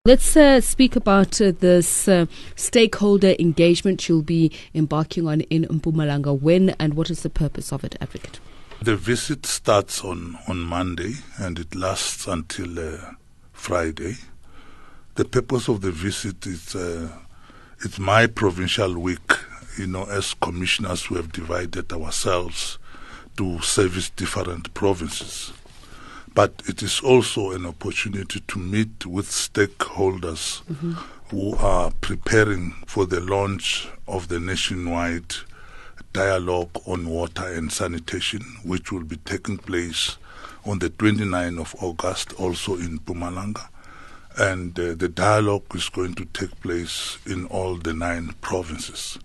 Let's speak about this stakeholder engagement you'll be embarking on in Mpumalanga. When and what is the purpose of it, Advocate? The visit starts on Monday and it lasts until Friday. The purpose of the visit is it's my provincial week. As commissioners, we have divided ourselves to service different provinces. But it is also an opportunity to meet with stakeholders who are preparing for the launch of the nationwide dialogue on water and sanitation, which will be taking place on the 29th of August, also in Mpumalanga. And the dialogue is going to take place in all the 9 provinces.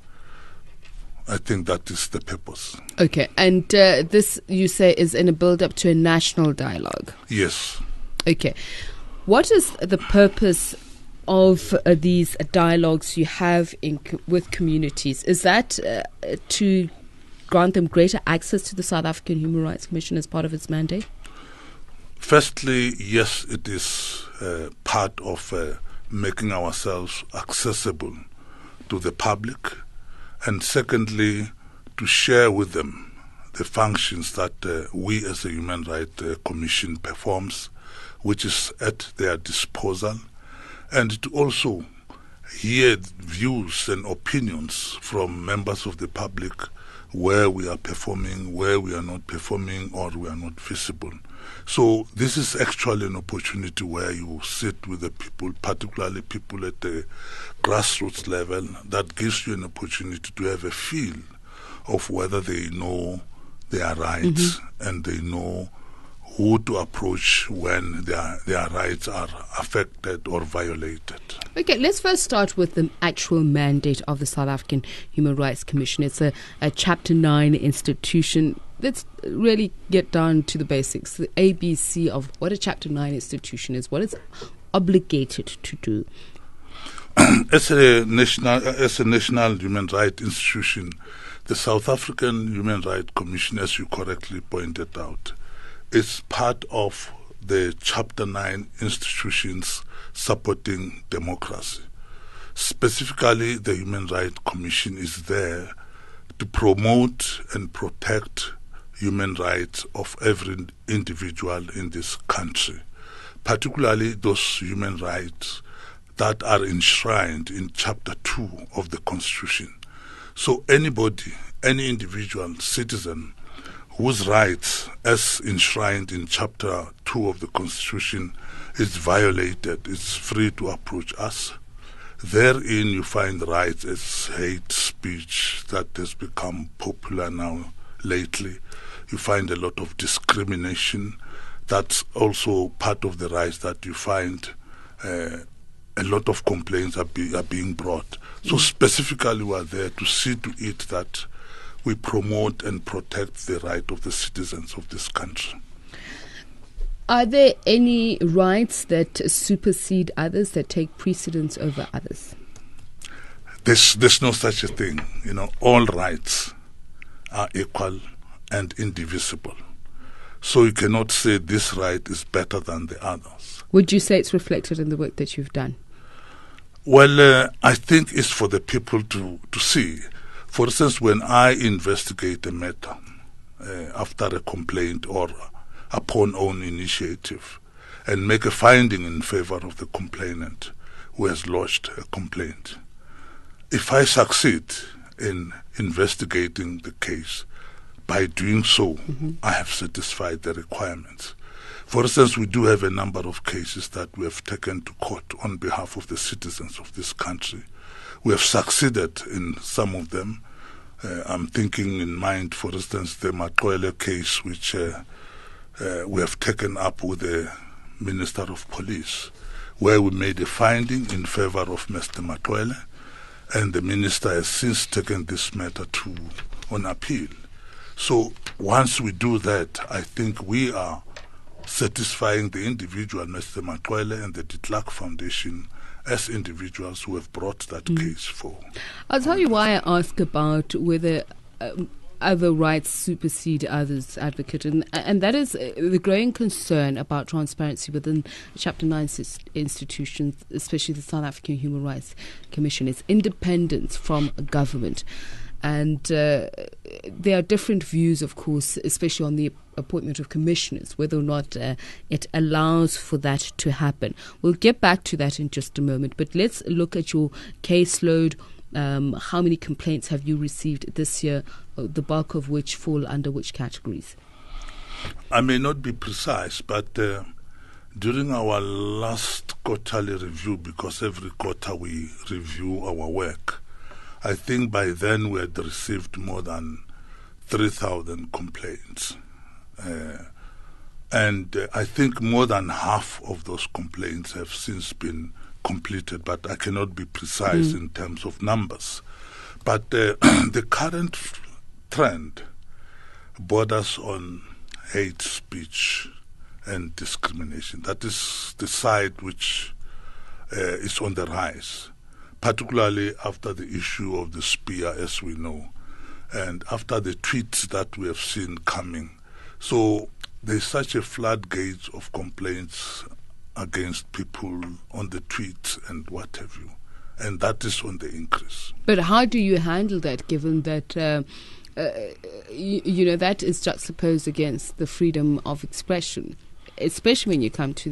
I think that is the purpose. Okay, and this, you say, is in a build-up to a national dialogue? Yes. Okay. What is the purpose of these dialogues you have with communities? Is that to grant them greater access to the South African Human Rights Commission as part of its mandate? Firstly, yes, it is part of making ourselves accessible to the public. And secondly, to share with them the functions that we as a Human Rights Commission performs, which is at their disposal, and to also hear views and opinions from members of the public where we are performing, where we are not performing, or we are not visible. So this is actually an opportunity where you sit with the people, particularly people at the grassroots level, that gives you an opportunity to have a feel of whether they know their rights and they know who to approach when their rights are affected or violated. Okay, let's first start with the actual mandate of the South African Human Rights Commission. It's a Chapter 9 institution. Let's really get down to the basics, the ABC of what a Chapter 9 institution is, what it's obligated to do. As a national human rights institution, the South African Human Rights Commission, as you correctly pointed out, is part of the Chapter 9 institutions supporting democracy. Specifically, the Human Rights Commission is there to promote and protect human rights of every individual in this country, particularly those human rights that are enshrined in Chapter 2 of the Constitution. So anybody, any individual citizen whose rights, as enshrined in Chapter 2 of the Constitution, is violated, is free to approach us. Therein you find rights as hate speech that has become popular now lately. You find a lot of discrimination. That's also part of the rights that you find a lot of complaints are being brought. So specifically we are there to see to it that we promote and protect the right of the citizens of this country. Are there any rights that supersede others, that take precedence over others? There's no such a thing. All rights are equal and indivisible. So you cannot say this right is better than the others. Would you say it's reflected in the work that you've done? Well, I think it's for the people to see. For instance, when I investigate a matter after a complaint or upon own initiative and make a finding in favor of the complainant who has lodged a complaint, if I succeed in investigating the case, by doing so, I have satisfied the requirements. For instance, we do have a number of cases that we have taken to court on behalf of the citizens of this country. We have succeeded in some of them. I'm thinking in mind, for instance, the Matoele case, which we have taken up with the Minister of Police, where we made a finding in favor of Mr. Matoele, and the Minister has since taken this matter on appeal. So once we do that, I think we are satisfying the individual, Mr. Matoele, and the De Klerk Foundation as individuals who have brought that case forward. I'll tell you why I ask about whether other rights supersede others, advocate, and that is the growing concern about transparency within Chapter 9 institutions, especially the South African Human Rights Commission. It's independence from government. And there are different views, of course, especially on the appointment of commissioners, whether or not it allows for that to happen. We'll get back to that in just a moment, but let's look at your caseload. How many complaints have you received this year, the bulk of which fall under which categories? I may not be precise, but during our last quarterly review, because every quarter we review our work, I think by then we had received more than 3,000 complaints. And I think more than half of those complaints have since been completed, but I cannot be precise in terms of numbers. But the current trend borders on hate speech and discrimination. That is the side which is on the rise, particularly after the issue of the spear, as we know, and after the tweets that we have seen coming. So there's such a floodgate of complaints against people on the tweets and what have you, and that is on the increase. But how do you handle that, given that that is juxtaposed against the freedom of expression, especially when you come to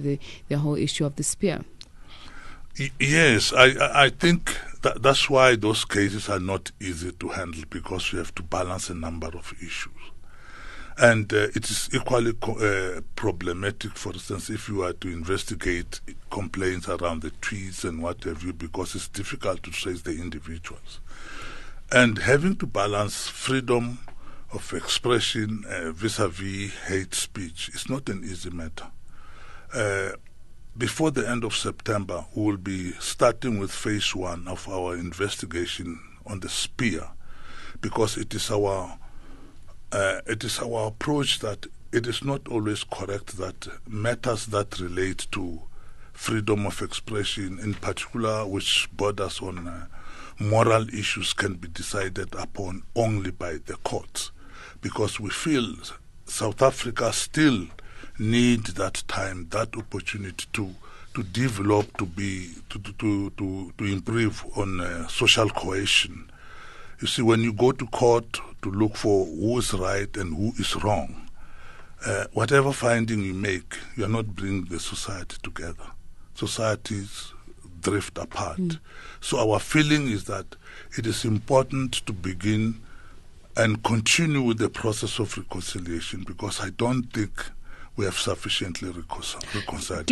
the whole issue of the spear? Yes, I think that's why those cases are not easy to handle, because you have to balance a number of issues. And it is equally problematic, for instance, if you are to investigate complaints around the tweets and what have you, because it's difficult to trace the individuals. And having to balance freedom of expression vis-a-vis hate speech is not an easy matter. Before the end of September, we will be starting with phase 1 of our investigation on the spear, because it is our approach that it is not always correct that matters that relate to freedom of expression, in particular, which borders on moral issues, can be decided upon only by the courts, because we feel South Africa still need that time, that opportunity to develop, to improve on social cohesion. You see, when you go to court to look for who is right and who is wrong, whatever finding you make, you are not bringing the society together. Societies drift apart. So our feeling is that it is important to begin and continue with the process of reconciliation, because I don't think we have sufficiently reconciled.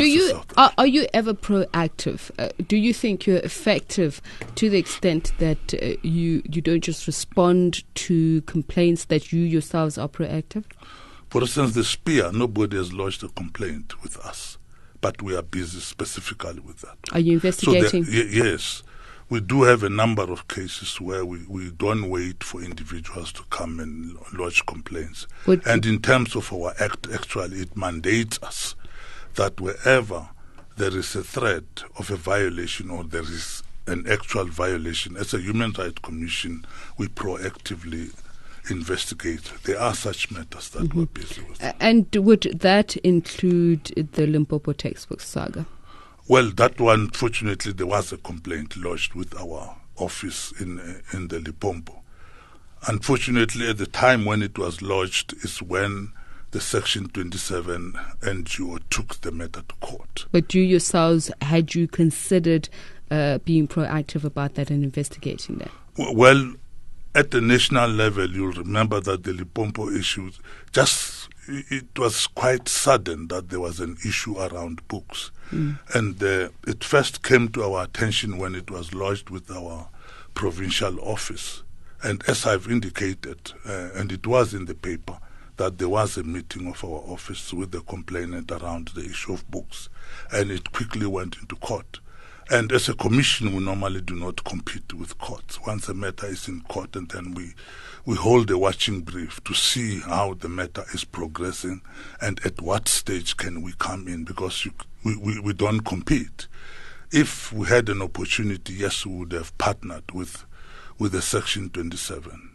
Are you ever proactive? Do you think you're effective to the extent that you don't just respond to complaints, that you yourselves are proactive? For instance, the spear, nobody has lodged a complaint with us, but we are busy specifically with that. Are you investigating? So yes. We do have a number of cases where we don't wait for individuals to come and lodge complaints. And in terms of our act, actually, it mandates us that wherever there is a threat of a violation or there is an actual violation, as a Human Rights Commission, we proactively investigate. There are such matters that we're busy with. And would that include the Limpopo textbook saga? Well, that one, fortunately, there was a complaint lodged with our office in the Limpopo. Unfortunately, at the time when it was lodged is when the Section 27 NGO took the matter to court. But you yourselves, had you considered being proactive about that and investigating that? Well, at the national level, you'll remember that the Limpopo issue, it was quite sudden that there was an issue around books. And it first came to our attention when it was lodged with our provincial office. And as I've indicated, and it was in the paper, that there was a meeting of our office with the complainant around the issue of books, and it quickly went into court. And as a commission, we normally do not compete with courts. Once a matter is in court, and then we hold a watching brief to see how the matter is progressing and at what stage can we come in, because we don't compete. If we had an opportunity, yes, we would have partnered with the Section 27.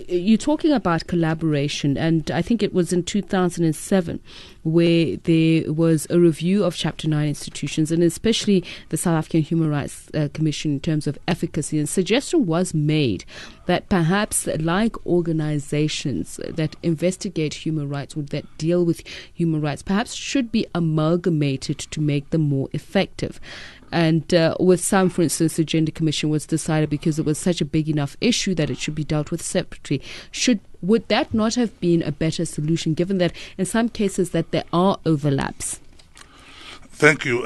you're talking about collaboration, and I think it was in 2007 where there was a review of Chapter 9 institutions, and especially the South African Human Rights Commission in terms of efficacy. And suggestion was made that perhaps like organizations that investigate human rights or that deal with human rights perhaps should be amalgamated to make them more effective. And with some, for instance, the Gender Commission was decided because it was such a big enough issue that it should be dealt with separately. Would that not have been a better solution, given that in some cases that there are overlaps? Thank you.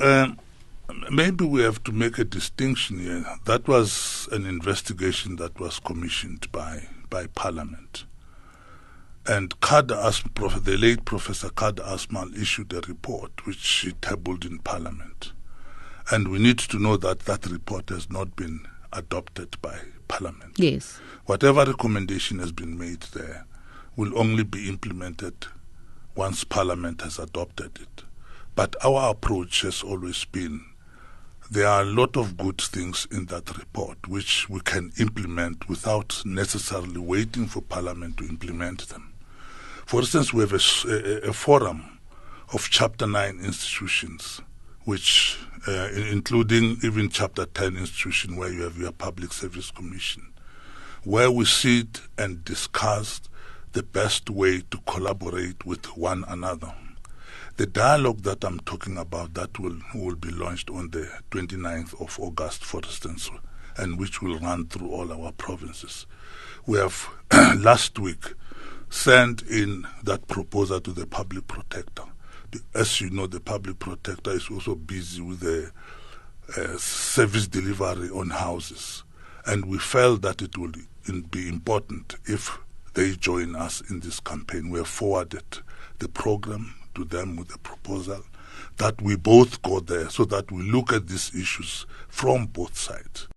Maybe we have to make a distinction here. That was an investigation that was commissioned by Parliament. And the late Professor Kad Asmal issued a report which she tabled in Parliament. And we need to know that that report has not been adopted by Parliament. Yes. Whatever recommendation has been made there will only be implemented once Parliament has adopted it. But our approach has always been, there are a lot of good things in that report which we can implement without necessarily waiting for Parliament to implement them. For instance, we have a forum of Chapter 9 institutions, which including even Chapter 10 institution where you have your Public Service Commission, where we sit and discuss the best way to collaborate with one another. The dialogue that I'm talking about, that will be launched on the 29th of August, for instance, and which will run through all our provinces. We have last week sent in that proposal to the Public Protector. As you know, the Public Protector is also busy with the service delivery on houses. And we felt that it would be important if they join us in this campaign. We have forwarded the program to them with a proposal that we both go there so that we look at these issues from both sides.